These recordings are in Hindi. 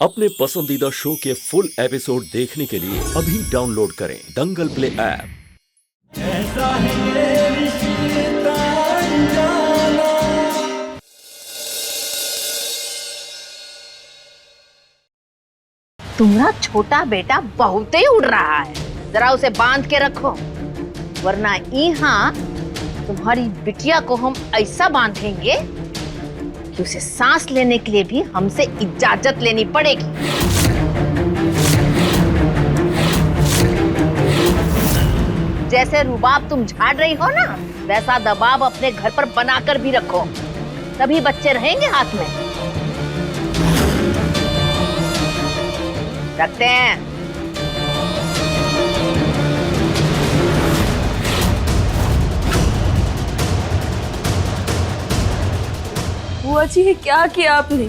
अपने पसंदीदा शो के फुल एपिसोड देखने के लिए अभी डाउनलोड करें दंगल प्ले ऐप। तुम्हारा छोटा बेटा बहुत ही उड़ रहा है, जरा उसे बांध के रखो, वरना यहाँ तुम्हारी बिटिया को हम ऐसा बांधेंगे कि उसे सांस लेने के लिए भी हमसे इजाजत लेनी पड़ेगी। जैसे रुबाब तुम झाड़ रही हो ना, वैसा दबाव अपने घर पर बनाकर भी रखो, तभी बच्चे रहेंगे हाथ में। रखते हैं। बुआ जी, ये क्या किया आपने?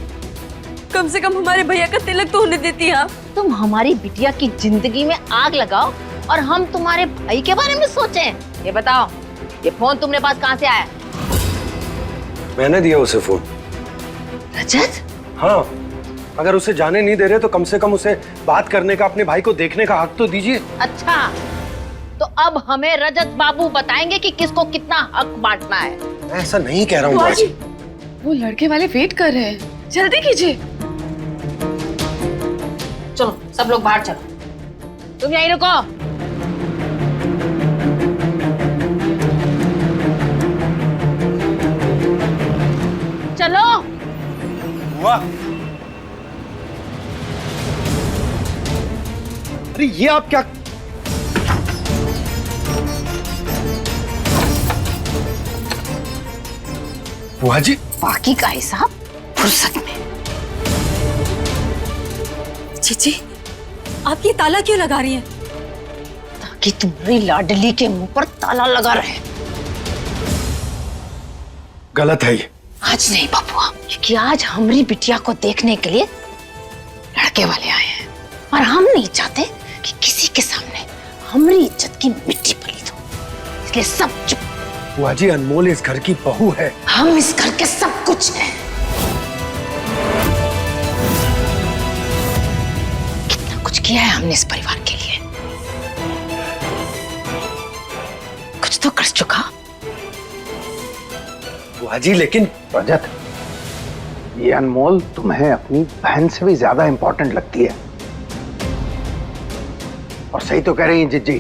कम से कम हमारे भैया का तिलक तो होने देती आप। तुम हमारी बिटिया की जिंदगी में आग लगाओ और हम तुम्हारे भाई के बारे में सोचें। ये बताओ, ये फोन तुमने पास कहाँ से आया? मैंने दिया उसे फोन। रजत? हाँ, अगर उसे जाने नहीं दे रहे तो कम से कम उसे बात करने का, अपने भाई को देखने का हक तो दीजिए। अच्छा, तो अब हमें रजत बाबू बताएंगे कि किसको कितना हक बांटना है। मैं ऐसा नहीं कह रहा हूँ बुआ जी, वो लड़के वाले वेट कर रहे हैं, जल्दी कीजिए। चलो सब लोग बाहर चलो, तुम यहीं रुको। चलो। हुआ? अरे ये आप क्या? बुआ जी, बाकी का हिसाब फुर्सत में। चीची, आप ये ताला क्यों लगा रही हैं? ताकि तुम्हारी लाडली के मुंह पर ताला लगा रहे। गलत है ये। आज नहीं बबुआ, क्योंकि आज हमारी बिटिया को देखने के लिए लड़के वाले आए हैं और हम नहीं चाहते कि किसी के सामने हमारी इज्जत की मिट्टी पलीत हो, इसलिए सब चुप। बुआ जी, अनमोल इस घर की बहू है। हम इस घर के सब कुछ हैं। कितना कुछ किया है हमने इस परिवार के लिए, कुछ तो कर चुका। बुआ जी, लेकिन रजत, ये अनमोल तुम्हें अपनी बहन से भी ज्यादा इंपॉर्टेंट लगती है। और सही तो कह रही हैं जिज्जी।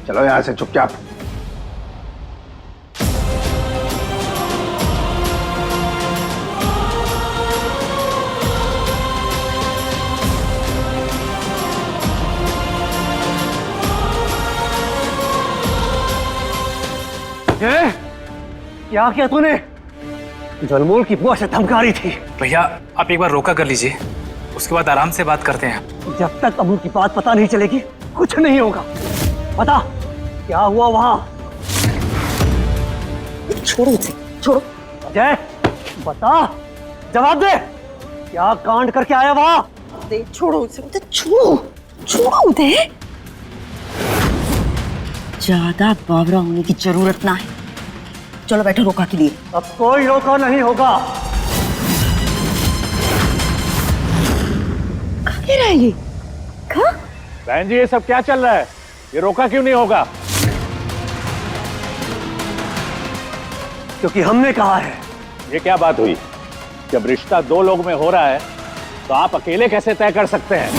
चलो यहां से चुपचाप। क्या किया तूने? जो अनमोल की बुआ से धमका रही थी। भैया, आप एक बार रोका कर लीजिए, उसके बाद आराम से बात करते हैं। जब तक अमूल की बात पता नहीं चलेगी कुछ नहीं होगा। बता क्या हुआ वहां? छोड़ो उसे, छोड़ो। अजय, बता, जवाब दे, क्या कांड करके आया वहां? छोड़ो उसे, छोड़ो, छोड़ो उसे। ज्यादा बावरा होने की जरूरत ना है। चलो बैठो रोका के लिए। अब कोई रोका नहीं होगा। कहाँ रहेगी? कहाँ? बहन जी, ये सब क्या चल रहा है? ये रोका क्यों नहीं होगा? क्योंकि हमने कहा है। ये क्या बात हुई? जब रिश्ता दो लोग में हो रहा है तो आप अकेले कैसे तय कर सकते हैं?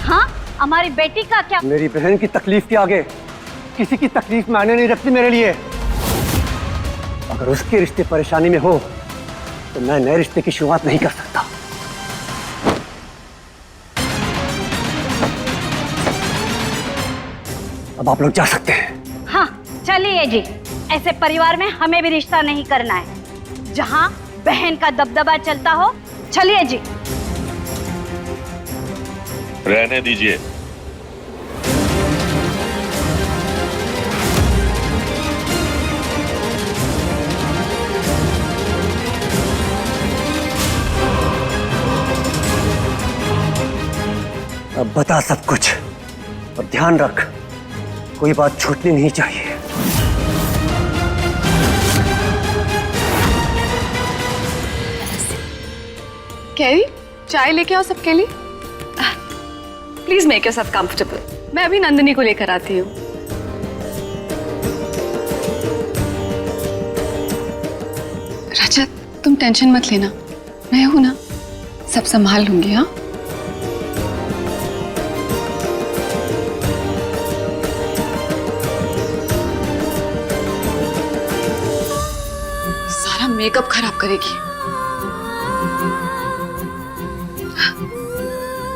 हाँ, हमारी बेटी का क्या? मेरी बहन की तकलीफ के आगे किसी की तकलीफ मायने नहीं रखती मेरे लिए। अगर उसके रिश्ते परेशानी में हो तो मैं नए रिश्ते की शुरुआत नहीं कर सकता। अब आप लोग जा सकते हैं। हाँ, चलिए जी। ऐसे परिवार में हमें भी रिश्ता नहीं करना है, जहाँ बहन का दबदबा चलता हो। चलिए जी। रहने दीजिए। अब बता सब कुछ, और ध्यान रख, कोई बात छूटनी नहीं चाहिए। कैरी, चाय लेके आओ सबके लिए। Please make yourself comfortable. मैं अभी नंदिनी को लेकर आती हूँ। रजत, तुम टेंशन मत लेना, मैं हूं ना, सब संभाल लूंगी। हाँ, सारा मेकअप खराब करेगी।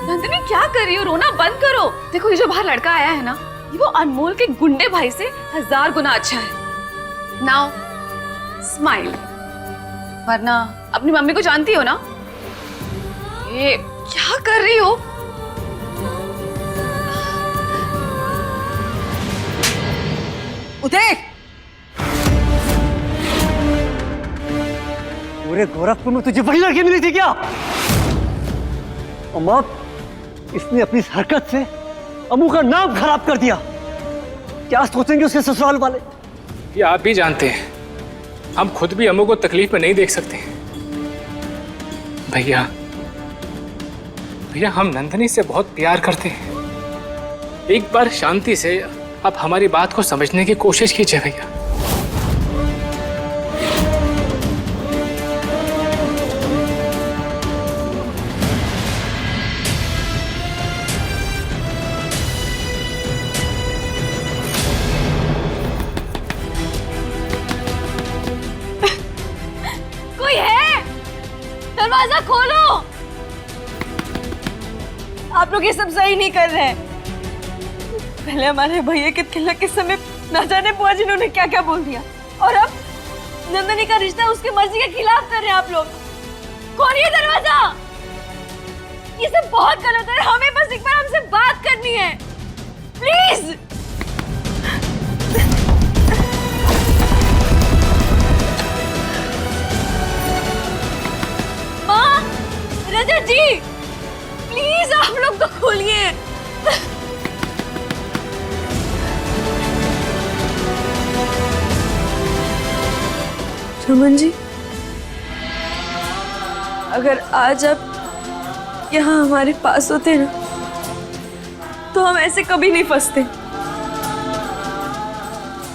नंदिनी क्या कर रही हो? रोना बंद करो। देखो ये जो बाहर लड़का आया है ना, ये वो अनमोल के गुंडे भाई से 1000 गुना अच्छा है। नाउ स्माइल, वरना अपनी मम्मी को जानती हो ना। ये क्या कर रही हो? उदय, पूरे गोरखपुर में तुझे वही लड़की मिली थी क्या? अम्मा, इसने अपनी इस हरकत से अम्मू का नाम खराब कर दिया। क्या सोचेंगे उसके ससुराल वाले? ये आप भी जानते हैं, हम खुद भी अम्मू को तकलीफ में नहीं देख सकते। भैया हम नंदिनी से बहुत प्यार करते हैं। एक बार शांति से आप हमारी बात को समझने की कोशिश कीजिए भैया। कोई है? दरवाजा खोलो। आप लोग ये सब सही नहीं कर रहे हैं। पहले हमारे भैया के तिलक के समय ना जाने बुआ जी ने क्या क्या बोल दिया, और अब नंदिनी का रिश्ता उसकी मर्जी के खिलाफ कर रहे हैं आप लोग। खोलिए दरवाजा। ये सब बहुत गलत है। हमें बस एक बार हमसे बात करनी है, प्लीज। माँ, रजत जी, प्लीज आप लोग तो खोलिए। रमन जी, अगर आज आप यहाँ हमारे पास होते ना, तो हम ऐसे कभी नहीं फंसते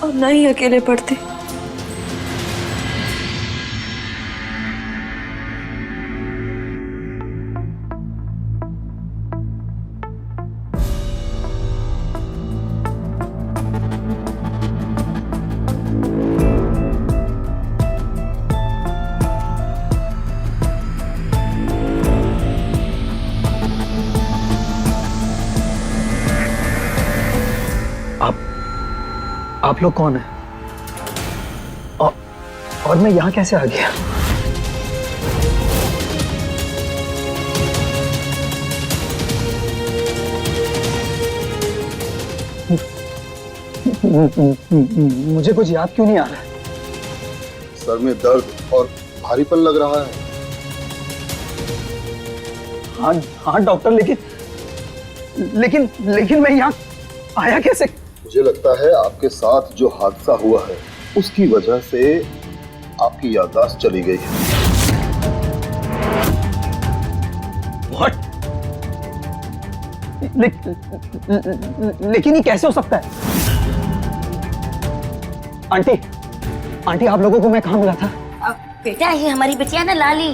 और ना ही अकेले पड़ते। आप लोग कौन हैं? और मैं यहाँ कैसे आ गया? मुझे कुछ याद क्यों नहीं आ रहा है? सर में दर्द और भारीपन लग रहा है। हाँ डॉक्टर, लेकिन मैं यहाँ आया कैसे? मुझे लगता है आपके साथ जो हादसा हुआ है उसकी वजह से आपकी याददाश्त चली गई है। What? लेकिन ये कैसे हो सकता है? आंटी आप लोगों को मैं कहाँ मिला था? बेटा, ये हमारी बिटिया ना लाली,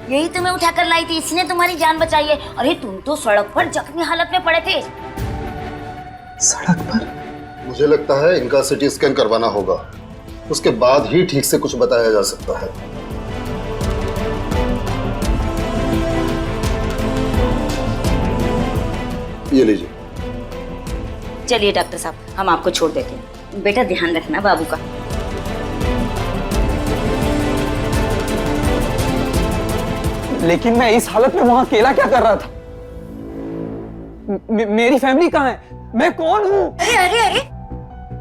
यही तुम्हें उठाकर लाई थी, इसने तुम्हारी जान बचाई है। अरे तुम तो सड़क पर जख्मी हालत में पड़े थे। सड़क पर? मुझे लगता है इनका सिटी स्कैन करवाना होगा, उसके बाद ही ठीक से कुछ बताया जा सकता है। ये लीजिए। चलिए डॉक्टर साहब, हम आपको छोड़ देते हैं। बेटा ध्यान रखना बाबू का। लेकिन मैं इस हालत में वहां अकेला क्या कर रहा था? मेरी फैमिली कहाँ है? मैं कौन हूँ? अरे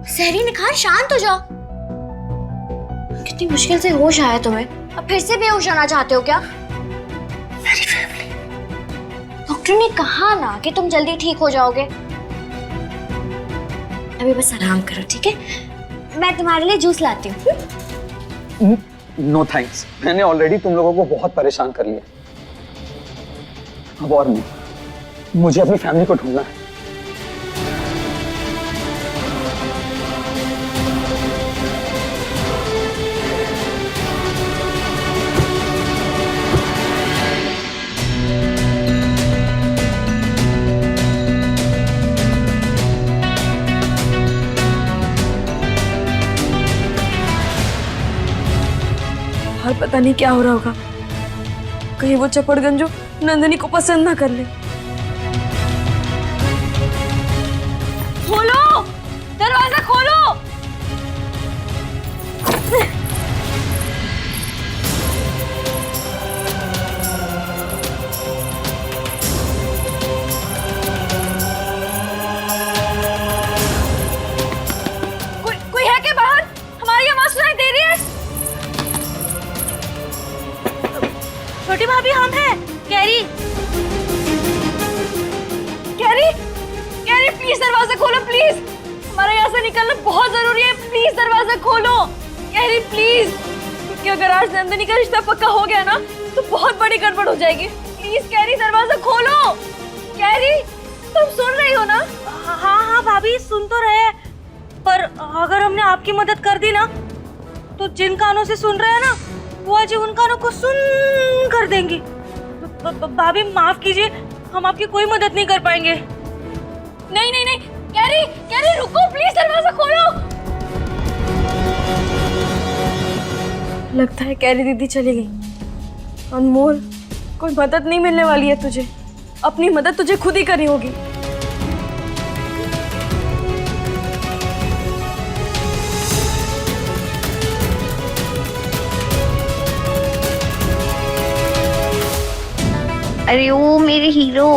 सहरी निखार, शांत हो जाओ। कितनी मुश्किल से होश आया तुम्हें, अब फिर से बेहोश होना चाहते हो क्या? मेरी फैमिली। डॉक्टर ने कहा ना कि तुम जल्दी ठीक हो जाओगे। अभी बस आराम करो, ठीक है? मैं तुम्हारे लिए जूस लाती हूँ। नो थैंक्स, मैंने ऑलरेडी तुम लोगों को बहुत परेशान कर लिया। अब और नहीं, मुझे अपनी फैमिली को ढूंढना है। और पता नहीं क्या हो रहा होगा, कहीं वो चपड़गंजो नंदिनी को पसंद ना कर ले। खोलो, दरवाजा खोलो। कोई है क्या बाहर? हमारी आवाज सुनाई दे रही है? छोटी भाभी, हम हैं। कैरी, कैरी, कैरी, प्लीज दरवाजा खोलो, प्लीज। हमारा यहाँ से निकलना बहुत जरूरी है, प्लीज दरवाजा खोलो। कैरी प्लीज, क्योंकि अगर आज नंदिनी का रिश्ता पक्का हो गया ना तो बहुत बड़ी गड़बड़ हो जाएगी। प्लीज कैरी, दरवाजा खोलो। कैरी, तुम सुन रही हो ना? हाँ हाँ भाभी, सुन तो रहे हैं, पर अगर हमने आपकी मदद कर दी ना तो जिन कानों से सुन रहे हैं ना वो आज उन कानों को सुन कर देंगी। भाभी माफ कीजिए, हम आपकी कोई मदद नहीं कर पाएंगे। नहीं नहीं नहीं, कैरी, कैरी रुको, प्लीज दरवाजा खोलो। लगता है कैरी दीदी चली गई। अनमोल, कोई मदद नहीं मिलने वाली है तुझे, अपनी मदद तुझे खुद ही करनी होगी। अरे ओ मेरे हीरो,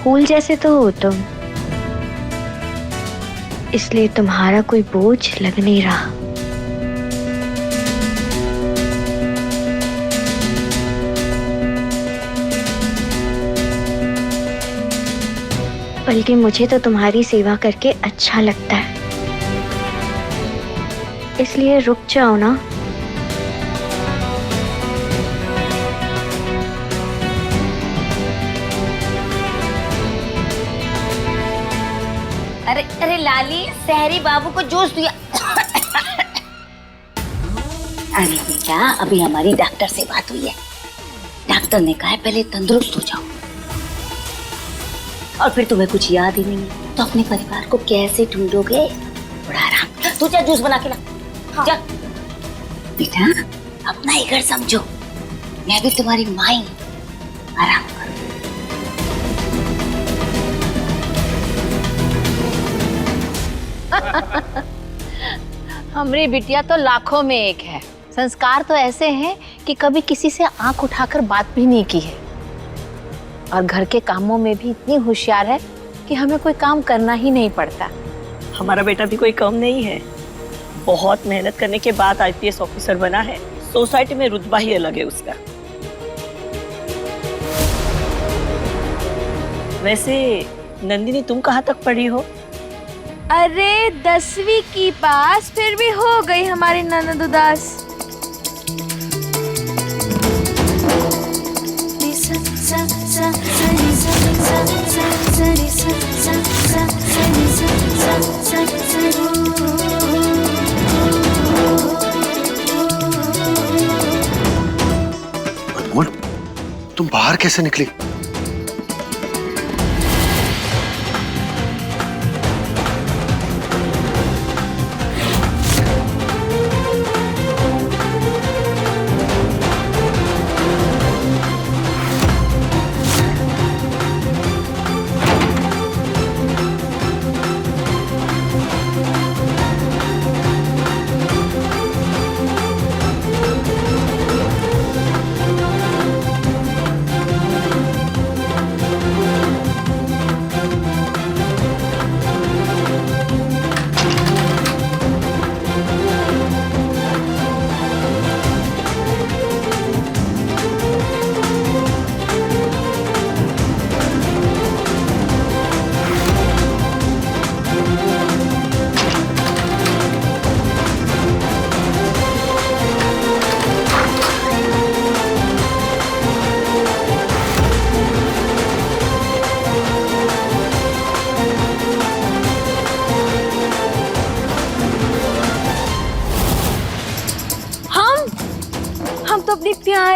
फूल जैसे तो हो तुम, इसलिए तुम्हारा कोई बोझ लग नहीं रहा। बल्कि मुझे तो तुम्हारी सेवा करके अच्छा लगता है, इसलिए रुक जाओ ना। अरे अरे लाली, सहरी बाबू को जूस दिया। अरे बेटा, अभी हमारी डॉक्टर से बात हुई है। डॉक्टर ने कहा है पहले तंदुरुस्त हो जाओ, और फिर तुम्हें कुछ याद ही नहीं तो अपने परिवार को कैसे ढूंढोगे? थोड़ा आराम। तू जा जूस बना के ला। हाँ। जा बेटा, अपना ही घर समझो, मैं भी तुम्हारी माँ ही हूं। आराम करो। हमारी बिटिया तो लाखों में एक है। संस्कार तो ऐसे हैं कि कभी किसी से आंख उठाकर बात भी नहीं की है, और घर के कामों में भी इतनी होशियार है कि हमें कोई काम करना ही नहीं पड़ता। हमारा बेटा भी कोई कम नहीं है, बहुत मेहनत करने के बाद आईपीएस ऑफिसर बना है। सोसाइटी में रुतबा ही अलग है उसका। वैसे नंदिनी, तुम कहाँ तक पढ़ी हो? अरे 10वीं की पास, फिर भी हो गई हमारी ननद उदास। अनमोल, तुम बाहर कैसे निकली?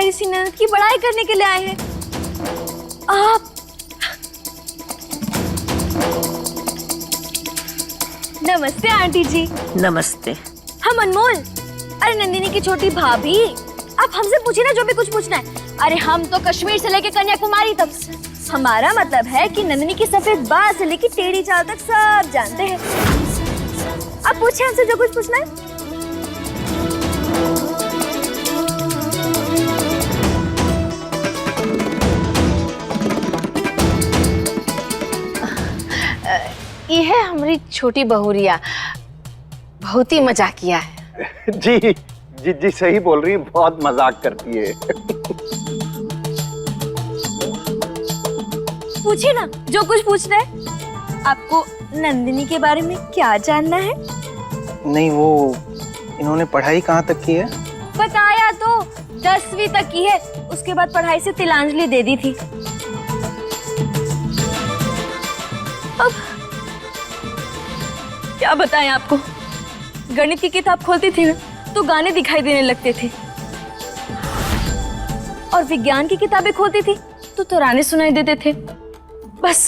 प्यारी सी ननद की बड़ाई करने के लिए आए हैं। आप नमस्ते आंटी जी। नमस्ते। हम अनमोल। अरे नंदिनी की छोटी भाभी, आप हमसे पूछिए ना जो भी कुछ पूछना है। अरे हम तो कश्मीर से लेके कन्याकुमारी तक, हमारा मतलब है कि नंदिनी की सफेद बाल से लेके टेढ़ी चाल तक सब जानते हैं। आप पूछिए हमसे जो कुछ पूछना है। ये है हमारी छोटी बहुरिया, बहुत ही मजाकिया है। जी जी जी सही बोल रही है, बहुत मजाक करती है। पूछिए ना जो कुछ पूछना है। आपको नंदिनी के बारे में क्या जानना है? नहीं, वो इन्होंने पढ़ाई कहाँ तक की है? बताया तो, 10वीं तक की है। उसके बाद पढ़ाई से तिलांजलि दे दी थी। अब क्या बताएं आपको, गणित की किताब खोलती थी ना तो गाने दिखाई देने लगते थे, और विज्ञान की किताबें खोलती थी तो तराने सुनाई देते थे। बस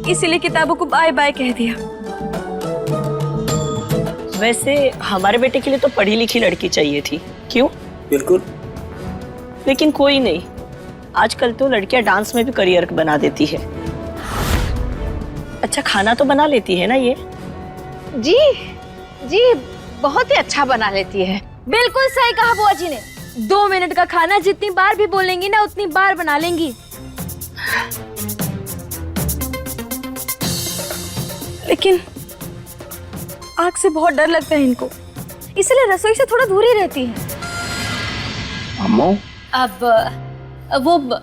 इसीलिए किताबों को बाय बाय कह दिया। वैसे हमारे बेटे के लिए तो पढ़ी लिखी लड़की चाहिए थी। क्यों? बिल्कुल। लेकिन कोई नहीं, आजकल तो लड़कियां डांस में भी करियर बना देती है। अच्छा खाना तो बना लेती है ना ये? जी जी बहुत ही अच्छा बना लेती है। बिल्कुल सही कहा बुआ जी ने। 2 मिनट का खाना जितनी बार भी बोलेंगी ना उतनी बार बना लेंगी। लेकिन आग से बहुत डर लगता है इनको, इसलिए रसोई से थोड़ा दूर ही रहती है। अम्मू? अब वो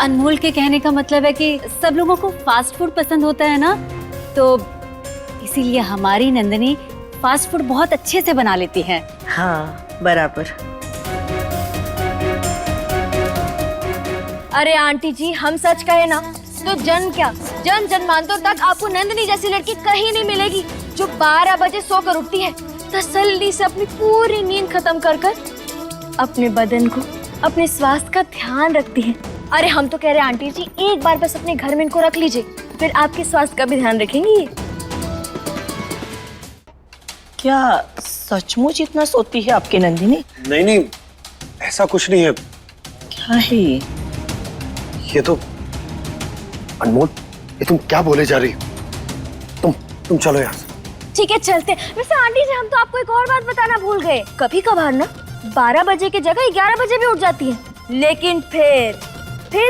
अनमोल के कहने का मतलब है कि सब लोगों को फास्ट फूड पसंद होता है ना, तो इसीलिए हमारी नंदिनी फास्ट फूड बहुत अच्छे से बना लेती है। हाँ बराबर। अरे आंटी जी, हम सच कहे ना तो जन्म क्या जन जन्मांतरों तक आपको नंदिनी जैसी लड़की कहीं नहीं मिलेगी, जो 12 बजे सोकर उठती है, तसल्ली से अपनी पूरी नींद खत्म कर कर अपने बदन को, अपने स्वास्थ्य का ध्यान रखती है। अरे हम तो कह रहे हैं आंटी जी, एक बार बस अपने घर में इनको रख लीजिए, फिर आपके स्वास्थ्य का भी ध्यान रखेंगी ये। क्या सचमुच इतना सोती है आपकी नंदिनी? नहीं नहीं, ऐसा कुछ नहीं है। क्या है ये तो अनमोल, ये तुम क्या बोले जा रही हो? तुम चलो यहाँ से। ठीक है चलते। वैसे आंटी जी, हम तो आपको एक और बात बताना भूल गए। कभी कभार ना 12 बजे की जगह 11 बजे भी उठ जाती है, लेकिन फिर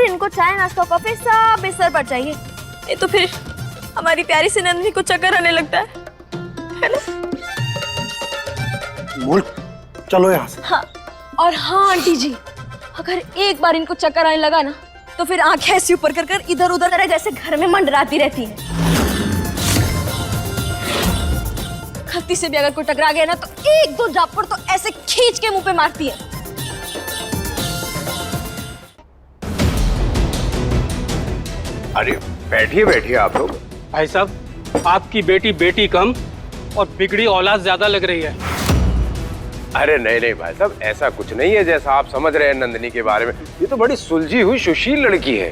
इनको चाय नाश्ता कॉफी सब बिस्तर पर चाहिए। ये तो फिर हमारी प्यारी सी नंदिनी को चक्कर आने लगता है ना? अनमोल चलो यहाँ से। हाँ, और हाँ आंटी जी, अगर एक बार इनको चक्कर आने लगा ना तो फिर आंखें ऐसी ऊपर कर कर इधर उधर तरह जैसे घर में मंडराती रहती हैं। गलती से भी अगर कोई टकरा गया ना तो 1-2 झापड़ तो ऐसे खींच के मुंह पे मारती है। अरे बैठिए बैठिए आप लोग। भाई साहब, आपकी बेटी कम और बिगड़ी औलाद ज्यादा लग रही है। अरे नहीं नहीं भाई साहब, ऐसा कुछ नहीं है जैसा आप समझ रहे हैं नंदिनी के बारे में। ये तो बड़ी सुलझी हुई सुशील लड़की है।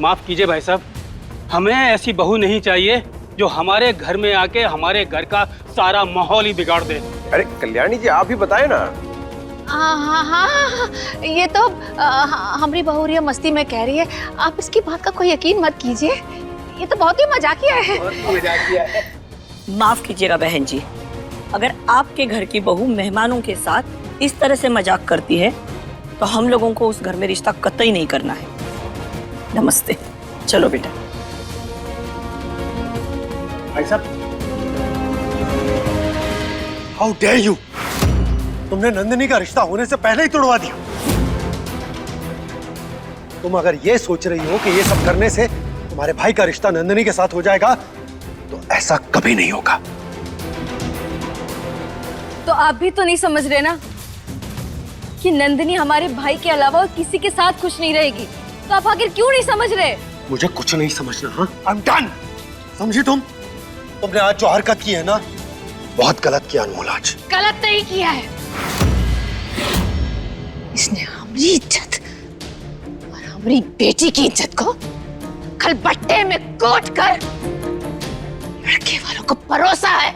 माफ कीजिए भाई साहब, हमें ऐसी बहू नहीं चाहिए जो हमारे घर में आके हमारे घर का सारा माहौल ही बिगाड़ दे। अरे कल्याणी जी, आप ही बताए ना। हाँ, ये तो हमारी बहुरिया मस्ती में कह रही है। आप इसकी बात का कोई यकीन मत कीजिए, ये तो बहुत ही मजाकिया है। माफ कीजिएगा बहन जी, अगर आपके घर की बहू मेहमानों के साथ इस तरह से मजाक करती है तो हम लोगों को उस घर में रिश्ता कतई नहीं करना है। नमस्ते, चलो बेटा। भाई साहब, हाउ डेयर यू! तुमने नंदिनी का रिश्ता होने से पहले ही तोड़वा दिया। तुम अगर ये सोच रही हो कि ये सब करने से तुम्हारे भाई का रिश्ता नंदिनी के साथ हो जाएगा तो ऐसा कभी नहीं होगा। तो आप भी तो नहीं समझ रहे ना कि नंदिनी हमारे भाई के अलावा और किसी के साथ खुश नहीं रहेगी। तो आप आखिर क्यों नहीं समझ रहे? मुझे कुछ नहीं समझना। हाँ, आई एम डन। समझी तुमने आज जो हरकत की है ना, बहुत गलत किया अनमोल। आज गलत नहीं किया है, इसने हमारी इज्जत और हमारी बेटी की इज्जत को खलबट्टे में कोट कर लड़के वालों को परोसा है।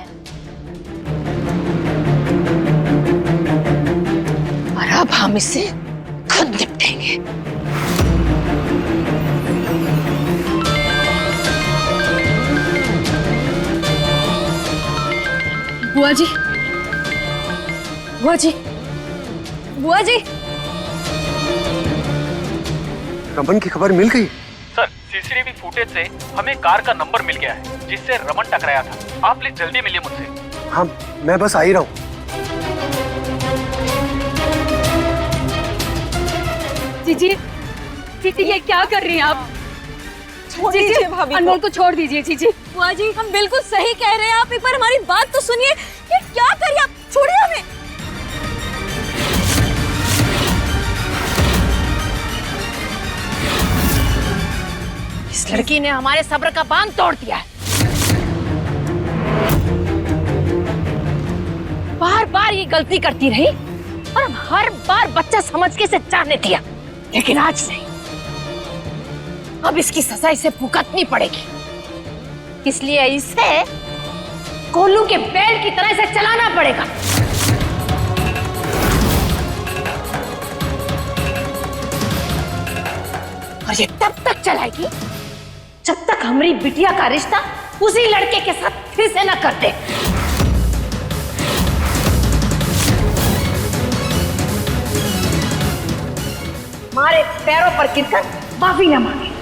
और अब हम इसे खुद निपटेंगे। बुआ जी, बुआ जी, बुआ जी। रमन की खबर मिल गई? सर, सीसीटीवी फुटेज से हमें कार का नंबर मिल गया है जिससे रमन टकराया था। आप प्लीज जल्दी मिलिए मुझसे। हाँ, मैं बस आ ही रहा हूँ। जीजी, जीजी ये क्या कर रही हैं आप? जीजी, अनमोल को छोड़ दीजिए। जीजी, बुआ जी हम बिल्कुल सही कह रहे हैं, आप एक बार हमारी बात तो सुनिए। ये क्या करिए आप, छोड़िए हमें। इस लड़की ने हमारे सब्र का बांध तोड़ दिया है। बार बार ये गलती करती रही और हम हर बार बच्चा समझ के इसे चाहने दिया, लेकिन आज नहीं। अब इसकी सजा इसे भुगतनी पड़ेगी, इसलिए इसे कोल्लू के बैल की तरह इसे चलाना पड़ेगा। और ये तब तक चलाएगी जब तक हमारी बिटिया का रिश्ता उसी लड़के के साथ फिर से न कर दे। हमारे पैरों पर गिरकर माफी न मांगे।